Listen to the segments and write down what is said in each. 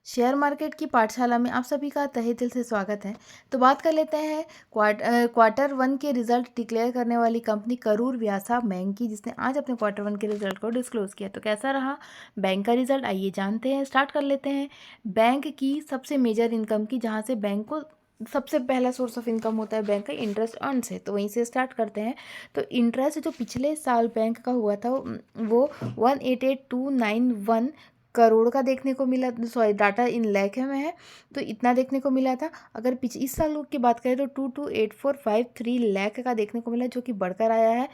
Share market की पाठशाला में आप सभी का तहे दिल से स्वागत है। तो बात कर लेते हैं क्वार्टर वन के रिजल्ट डिक्लेयर करने वाली कंपनी करूर व्यासा बैंक की, जिसने आज अपने क्वार्टर वन के रिजल्ट को डिस्क्लोज किया। तो कैसा रहा बैंक का रिजल्ट, आइए जानते हैं। स्टार्ट कर लेते हैं बैंक की सबसे मेजर इनकम की, जहाँ से बैंक को सबसे पहला सोर्स ऑफ इनकम होता है बैंक का इंटरेस्ट अर्न से। तो वहीं से स्टार्ट करते हैं। तो इंटरेस्ट जो पिछले साल बैंक का हुआ था वो 188,291 करोड़ का देखने को मिला। सॉरी, डाटा इन लाख में है तो इतना देखने को मिला था। अगर इस साल की बात करें तो 228453 लाख का देखने को मिला, जो कि बढ़कर आया है।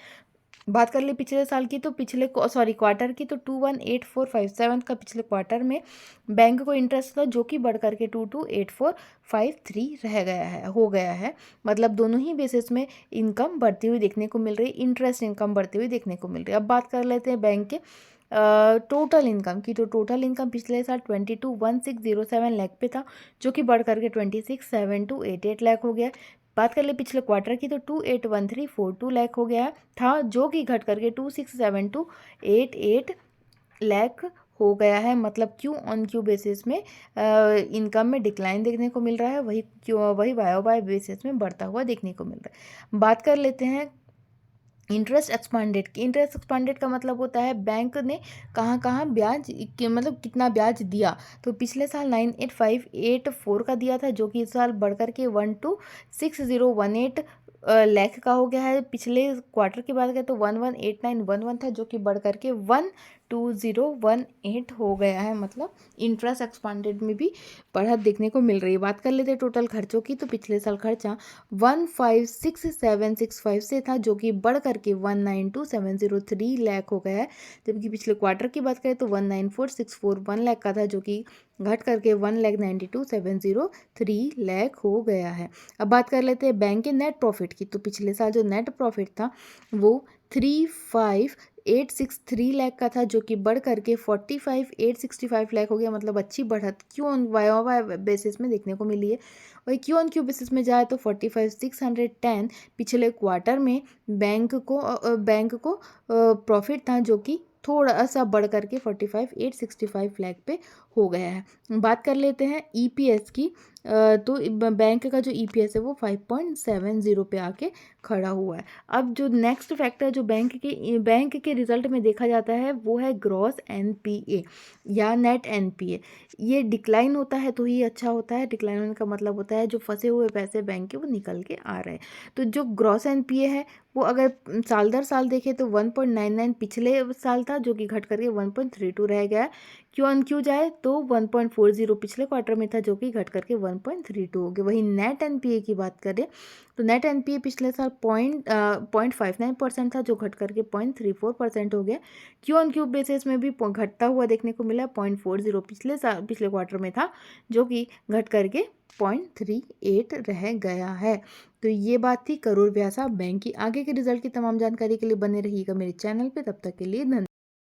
बात कर ली पिछले साल की, तो क्वार्टर की, तो 218457 का पिछले क्वार्टर में बैंक को इंटरेस्ट था, जो कि बढ़ करके 228453 रह गया है, हो गया है। मतलब दोनों ही बेसिस में इनकम बढ़ती हुई देखने को मिल रही है, इंटरेस्ट इनकम बढ़ती हुई देखने को मिल रही है। अब बात कर लेते हैं बैंक के टोटल इनकम की। तो टोटल इनकम पिछले साल 221607 लाख पे था, जो कि बढ़ करके 267288 लाख हो गया। बात कर ले पिछले क्वार्टर की, तो 281342 लाख हो गया था, जो कि घट करके 267288 लाख हो गया है। मतलब क्यू ऑन क्यू बेसिस में इनकम में डिक्लाइन देखने को मिल रहा है, वही वाई बाय बेसिस में बढ़ता हुआ देखने को मिल रहा है। बात कर लेते हैं इंटरेस्ट एक्सपांडेड की। इंटरेस्ट एक्सपांडेड का मतलब होता है बैंक ने कहाँ कहाँ ब्याज मतलब कितना ब्याज दिया। तो पिछले साल 98,584 का दिया था, जो कि इस साल बढ़कर के 126018 लाख का हो गया है। पिछले क्वार्टर की बात करें तो 118911 था, जो कि बढ़ करके 12018 हो गया है। मतलब इंटरेस्ट एक्सपांडेड में भी बढ़त देखने को मिल रही है। बात कर लेते हैं टोटल खर्चों की। तो पिछले साल खर्चा 156,765 से था, जो कि बढ़ करके 192,703 लाख हो गया है। जबकि पिछले क्वार्टर की बात करें तो 194,641 लाख का था, जो कि घट करके 1,92,703 लाख हो गया है। अब बात कर लेते हैं बैंक के नेट प्रॉफिट की। तो पिछले साल जो नेट प्रॉफिट था वो 35,863 लाख का था, जो कि बढ़ करके 45,865 लाख हो गया। मतलब अच्छी बढ़त क्यू ऑन वाई बेसिस में देखने को मिली है। वही क्यू ऑन क्यू बेसिस में जाए तो 45,610 पिछले क्वार्टर में बैंक को प्रॉफिट था, जो कि थोड़ा सा बढ़ करके 45,865 लाख पे हो गया है। बात कर लेते हैं ईपीएस की। तो बैंक का जो ईपीएस है वो 5.70 पे आके खड़ा हुआ है। अब जो नेक्स्ट फैक्टर जो बैंक के रिजल्ट में देखा जाता है वो है ग्रॉस एनपीए या नेट एनपीए। ये डिक्लाइन होता है तो ही अच्छा होता है। डिक्लाइन होने का मतलब होता है जो फंसे हुए पैसे बैंक के वो निकल के आ रहे हैं। तो जो ग्रॉस एनपीए है वो अगर साल दर साल देखें तो 1.99 पिछले साल था, जो कि घट करके 1.32 रह गया है। क्यू ऑन क्यू जाए तो 1.40 पिछले क्वार्टर में था, जो कि घट करके 1.32 हो गया। वही नेट एनपीए की बात करें तो नेट एनपीए पिछले साल 0.59% था, जो घट करके 0.34% हो गया। क्यू ऑन क्यू बेसिस में भी घटता हुआ देखने को मिला। 0.40 पिछले क्वार्टर में था, जो कि घट करके 0.38 रह गया है। तो ये बात थी करूर व्यासा बैंक की। आगे के रिजल्ट की तमाम जानकारी के लिए बने रहिएगा मेरे चैनल पे। तब तक के लिए धन्यवाद।